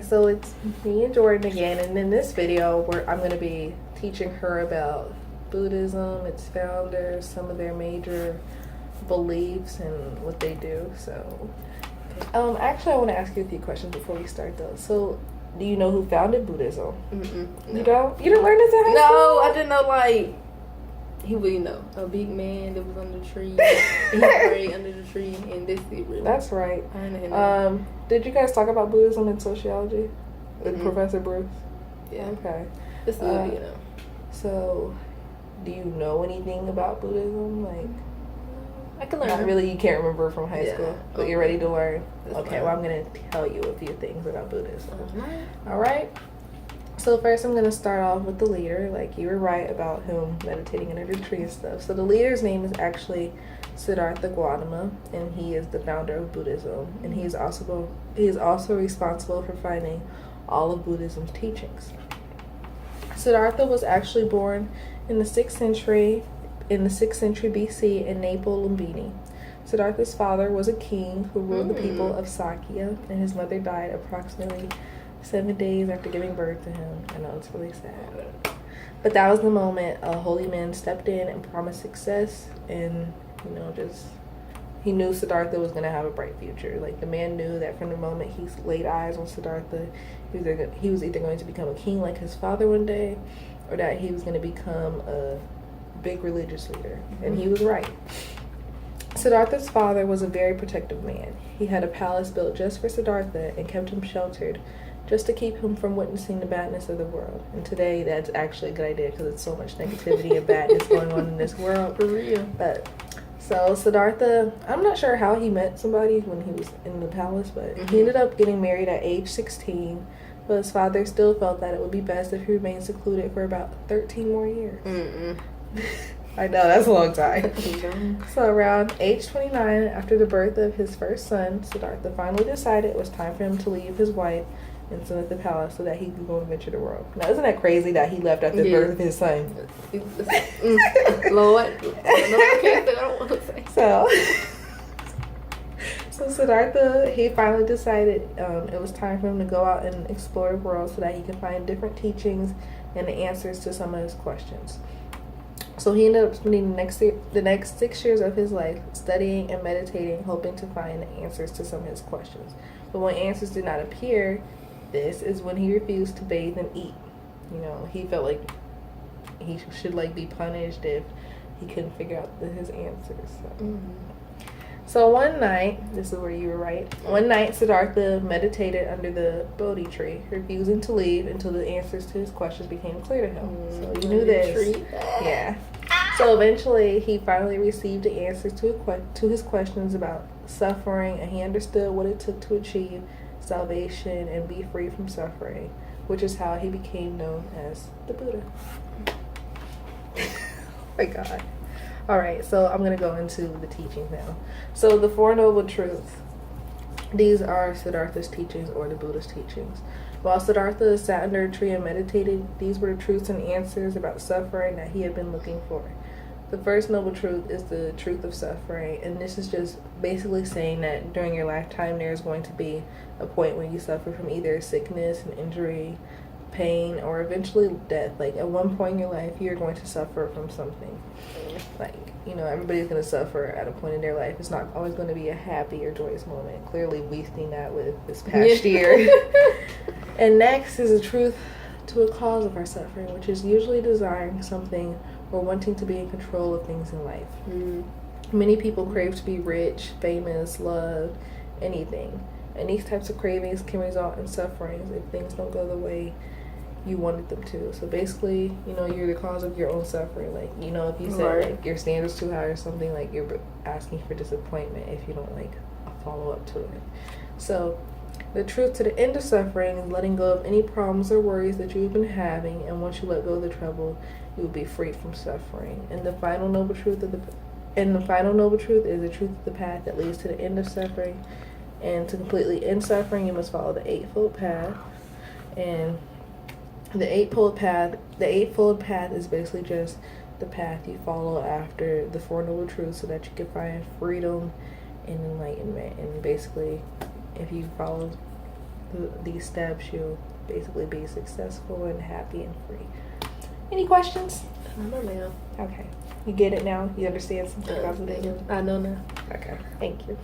So it's me and Jordyn again, and in this video where I'm going to be teaching her about Buddhism, its founders, some of their major beliefs and what they do. So actually I want to ask you a few questions before we start though. So do you know who founded Buddhism? No. You don't? You didn't learn this in high school? No, I didn't know, like, he would, a big man that was under the tree. He prayed under the tree, and that's it, really. That's right. I didn't know. Did you guys talk about Buddhism in sociology with Professor Bruce? Yeah. Okay. That's a little bit, So, do you know anything about Buddhism? Like, I can learn. not really. You can't remember from high school, but you're ready to learn. Let's Okay. learn. Well, I'm gonna tell you a few things about Buddhism. Alright. All right. So first, I'm gonna start off with the leader. Like you were right about him meditating under the tree and stuff. So the leader's name is actually Siddhartha Gautama, and he is the founder of Buddhism, and he is also responsible for finding all of Buddhism's teachings. Siddhartha was actually born in the 6th century BC in Naples, Lumbini. Siddhartha's father was a king who ruled the people of Sakya, and his mother died approximately 7 days after giving birth to him. I know, it's really sad. But that was the moment a holy man stepped in and promised success, and he knew Siddhartha was going to have a bright future. Like, the man knew that from the moment he laid eyes on Siddhartha, he was either going to become a king like his father one day, or that he was going to become a big religious leader. And he was right. Siddhartha's father was a very protective man. He had a palace built just for Siddhartha and kept him sheltered just to keep him from witnessing the badness of the world. And today, that's actually a good idea because there's so much negativity and badness going on in this world. For real. But so Siddhartha, I'm not sure how he met somebody when he was in the palace, but he ended up getting married at age 16. But his father still felt that it would be best if he remained secluded for about 13 more years. I know, that's a long time. So around age 29, after the birth of his first son, Siddhartha finally decided it was time for him to leave his wife and son at the palace so that he could go and venture the world. Now, isn't that crazy that he left after the birth of his son? Lord. I don't want to say. So Siddhartha, he finally decided it was time for him to go out and explore the world so that he could find different teachings and the answers to some of his questions. So he ended up spending the next 6 years of his life studying and meditating, hoping to find the answers to some of his questions. But when answers did not appear, this is when he refused to bathe and eat. He felt like he should be punished if he couldn't figure out his answers. So one night, this is where you were right. One night, Siddhartha meditated under the Bodhi tree, refusing to leave until the answers to his questions became clear to him. So you knew this. Yeah. So eventually, he finally received the answers to his questions about suffering, and he understood what it took to achieve salvation and be free from suffering, which is how he became known as the Buddha. Oh my God. All right, so I'm going to go into the teachings now. So the Four Noble Truths. These are Siddhartha's teachings, or the Buddha's teachings. While Siddhartha sat under a tree and meditated, these were the truths and answers about suffering that he had been looking for. The first noble truth is the truth of suffering, and this is just basically saying that during your lifetime there is going to be a point when you suffer from either sickness, an injury, pain, or eventually death. Like, at one point in your life, you're going to suffer from something. Like, everybody's going to suffer at a point in their life. It's not always going to be a happy or joyous moment. Clearly, we've seen that with this past year. And next is the truth to a cause of our suffering, which is usually desiring something or wanting to be in control of things in life. Many people crave to be rich, famous, loved, anything. And these types of cravings can result in sufferings if things don't go the way you wanted them to. So basically, you're the cause of your own suffering. Like, if you said your standards too high or something, like, you're asking for disappointment if you don't follow up to it. So the truth to the end of suffering is letting go of any problems or worries that you've been having, and once you let go of the trouble, you will be free from suffering. And the final noble truth is the truth of the path that leads to the end of suffering. And to completely end suffering, you must follow the Eightfold Path. And the Eightfold Path is basically just the path you follow after the Four Noble Truths so that you can find freedom and enlightenment. And basically, if you follow these steps, you'll basically be successful and happy and free. Any questions? I don't know now. Okay. You get it now? You understand something about the I know now. Okay. Thank you.